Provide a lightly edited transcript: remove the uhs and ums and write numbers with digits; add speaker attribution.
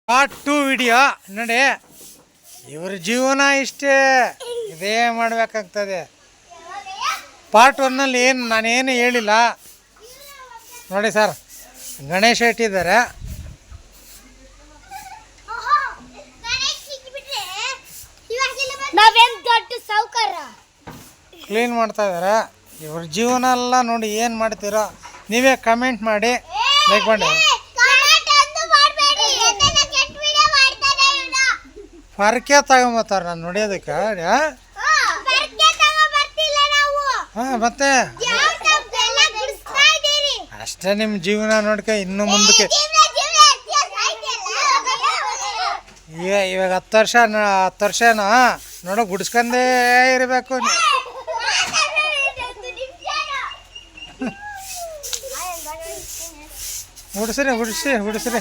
Speaker 1: Part 2 video ನೋಡಿ. ಇವ್ರ ಜೀವನ ಇಷ್ಟೇ, ಇದೇ ಮಾಡಬೇಕಾಗ್ತದೆ. ಪಾರ್ಟ್ 1ನಲ್ಲಿ ನಾನೇನು ಹೇಳಿಲ್ಲ ನೋಡಿ ಸರ್. ಗಣೇಶ ಇಟ್ಟಿದ್ದಾರೆ, ಕ್ಲೀನ್ ಮಾಡ್ತಾ ಇದ್ದಾರೆ. ಇವ್ರ ಜೀವನ ಎಲ್ಲ ನೋಡಿ. ಏನು ಮಾಡ್ತೀರೋ ನೀವೇ ಕಮೆಂಟ್ ಮಾಡಿ, ಲೈಕ್ ಮಾಡಿ. ಪರ್ಕೆ ತಗೊಂಬತ್ತಾರ ನಾನು ನೋಡಿಯೋದಕ್ಕೆ. ಹಾಂ ಮತ್ತೆ ಅಷ್ಟೇ ನಿಮ್ಮ ಜೀವನ ನೋಡ್ಕ. ಇನ್ನು ಮುಂದಕ್ಕೆ ಇವಾಗ 10 ವರ್ಷನ ನೋಡೋ ಗುಡಿಸ್ಕೊಂಡೇ ಇರಬೇಕು. ಗುಡಿಸ್ರಿ